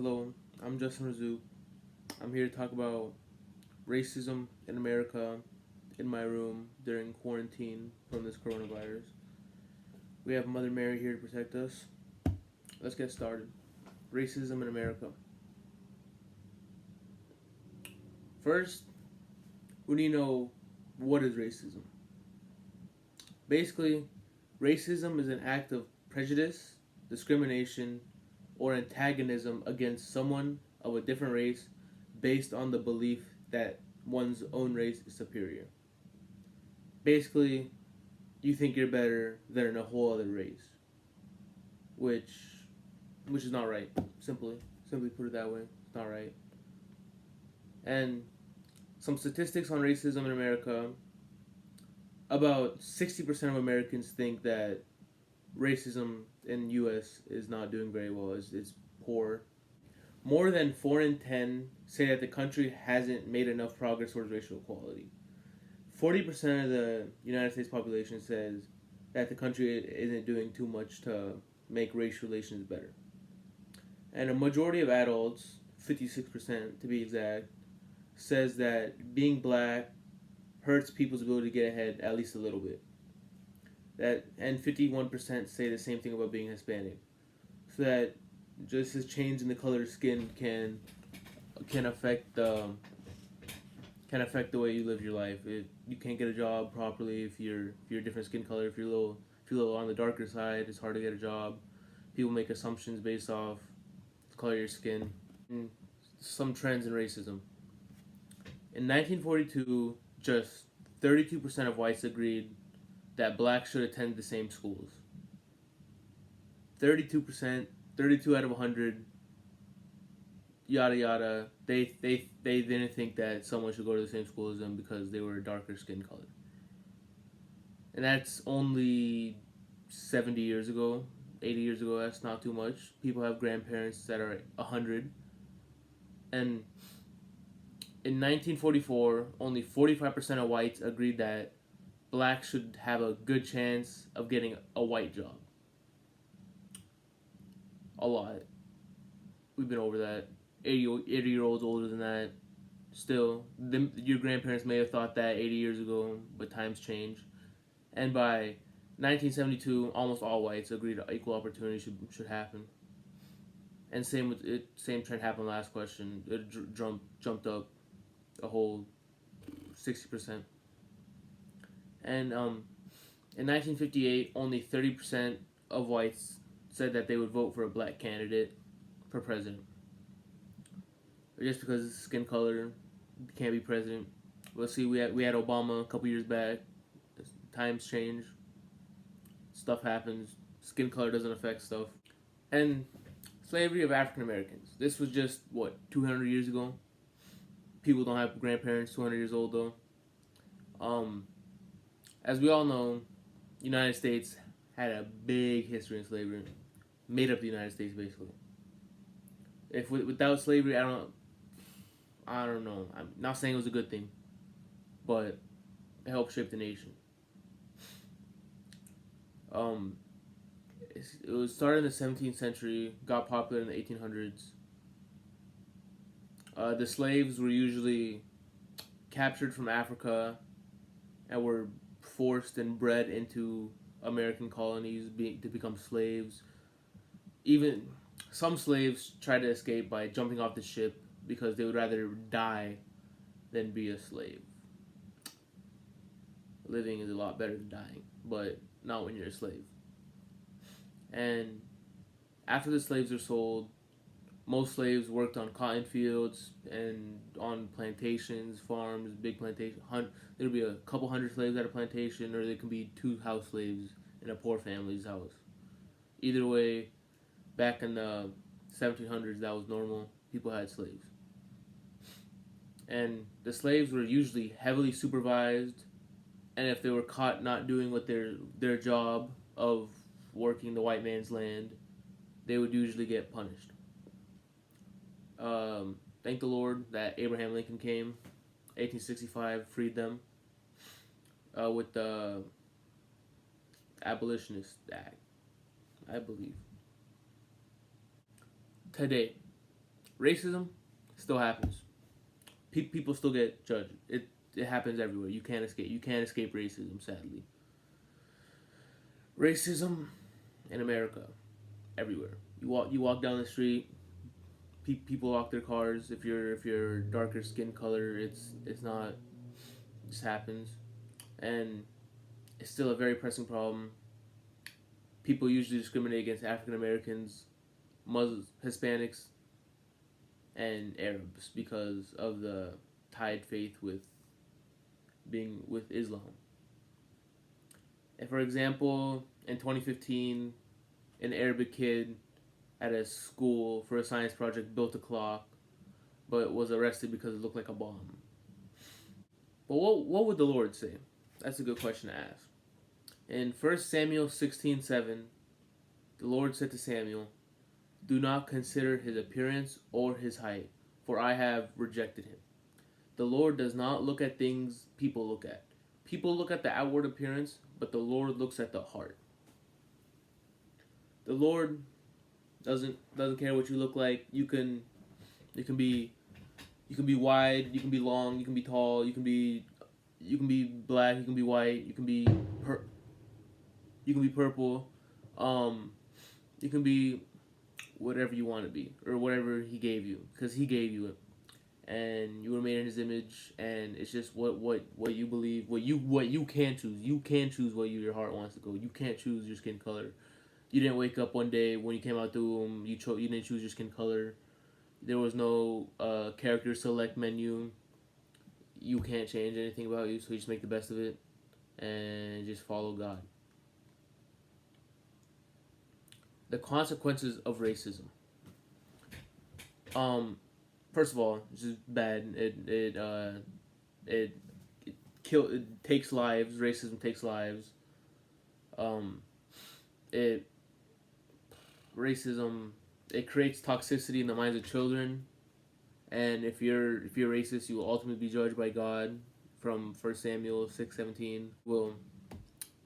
Hello, I'm Justin Razoo. I'm here to talk about racism in America in my room during quarantine from this coronavirus. We have Mother Mary here to protect us. Let's get started. Racism in America. First, we need to know what is racism. Basically, racism is an act of prejudice, discrimination, or antagonism against someone of a different race based on the belief that one's own race is superior. Basically, you think you're better than a whole other race, which which is not right. Simply put it that way, it's not right. And some statistics on racism in America: about 60% of Americans think that racism in U.S. is not doing very well. It's poor. More than 4 in 10 say that the country hasn't made enough progress towards racial equality. 40% of the United States population says that the country isn't doing too much to make race relations better. And a majority of adults, 56% to be exact, says that being black hurts people's ability to get ahead at least a little bit. And 51% say the same thing about being Hispanic. So that just this change in the color of skin can affect the way you live your life. You can't get a job properly if you're a different skin color. If you're a little on the darker side, it's hard to get a job. People make assumptions based off the color of your skin. And some trends in racism. In 1942, just 32% of whites agreed that blacks should attend the same schools. 32%, 32 out of 100, yada yada. They didn't think that someone should go to the same school as them because they were a darker skin color. And that's only 70 years ago, 80 years ago. That's not too much. People have grandparents that are 100. And in 1944, only 45% of whites agreed that blacks should have a good chance of getting a white job. A lot. We've been over that. 80-year-olds older than that. Still, your grandparents may have thought that 80 years ago, but times change. And by 1972, almost all whites agreed equal opportunity should happen. And same trend happened last question. It jumped up a whole 60%. And in 1958, only 30% of whites said that they would vote for a black candidate for president. Just because of skin color, can't be president. Let's see, we had Obama a couple years back. Times change. Stuff happens. Skin color doesn't affect stuff. And slavery of African Americans. This was just, 200 years ago? People don't have grandparents 200 years old, though. As we all know, United States had a big history in slavery. Made up the United States, basically. If without slavery, I don't know. I'm not saying it was a good thing, but it helped shape the nation. It was started in the 17th century, got popular in the 1800s. The slaves were usually captured from Africa and were forced and bred into American colonies to become slaves. Even some slaves tried to escape by jumping off the ship because they would rather die than be a slave. Living is a lot better than dying, but not when you're a slave. And after the slaves were sold, most slaves worked on cotton fields and on plantations, farms, big plantations. There would be a couple hundred slaves at a plantation, or there could be 2 house slaves in a poor family's house. Either way, back in the 1700s, that was normal. People had slaves. And the slaves were usually heavily supervised, and if they were caught not doing what their job of working the white man's land, they would usually get punished. Thank the Lord that Abraham Lincoln came, 1865, freed them with the Abolitionist Act, I believe. Today, Racism still happens. People still get judged. It happens everywhere. You can't escape. You can't escape racism. Sadly, racism in America everywhere. You walk down the street. People lock their cars. If you're darker skin color, it's not. It just happens, and it's still a very pressing problem. People usually discriminate against African Americans, Muslims, Hispanics, and Arabs because of the tied faith with being with Islam. And for example, in 2015, an Arabic kid at a school for a science project built a clock, but was arrested because it looked like a bomb. But what would the Lord say? That's a good question to ask. In 1 Samuel 16:7, the Lord said to Samuel, "Do not consider his appearance or his height, for I have rejected him." The Lord does not look at things people look at. People look at the outward appearance, but the Lord looks at the heart. The Lord doesn't care what you look like. You can be wide, you can be long, you can be tall, you can be black, you can be white, you can be purple, you can be whatever you want to be or whatever He gave you, because He gave you it, and you were made in His image, and it's just what you believe, what you can choose. You can choose what your heart wants to go. You can't choose your skin color. You didn't wake up one day when you came out the womb. You didn't choose your skin color. There was no character select menu. You can't change anything about you, so you just make the best of it and just follow God. The consequences of racism. First of all, it's just bad. It takes lives. Racism takes lives. Um, it racism it creates toxicity in the minds of children, and if you're racist, you will ultimately be judged by God, from 1 Samuel 6:17. Well,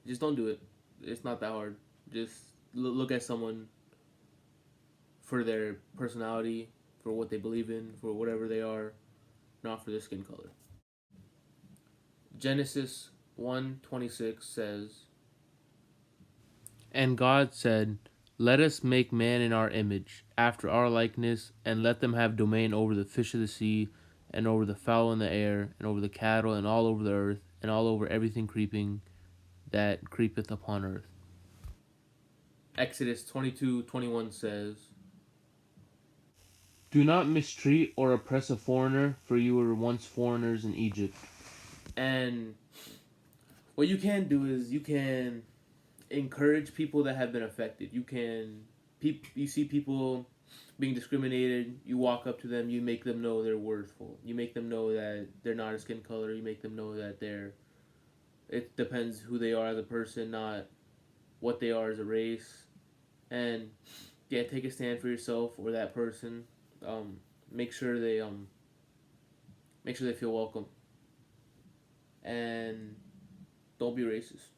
just don't do it. It's not that hard. Just look at someone for their personality, for what they believe in, for whatever they are, not for their skin color. Genesis 1:26 says, "And God said, let us make man in our image, after our likeness, and let them have domain over the fish of the sea, and over the fowl in the air, and over the cattle, and all over the earth, and all over everything creeping that creepeth upon earth." Exodus 22:21 says, "Do not mistreat or oppress a foreigner, for you were once foreigners in Egypt." And what you can do is you can encourage people that have been affected. You see people being discriminated, you walk up to them, you make them know they're worthful. You make them know that they're not a skin color. You make them know that it depends who they are as a person, not what they are as a race. And yeah, take a stand for yourself or that person. Make sure they feel welcome. And don't be racist.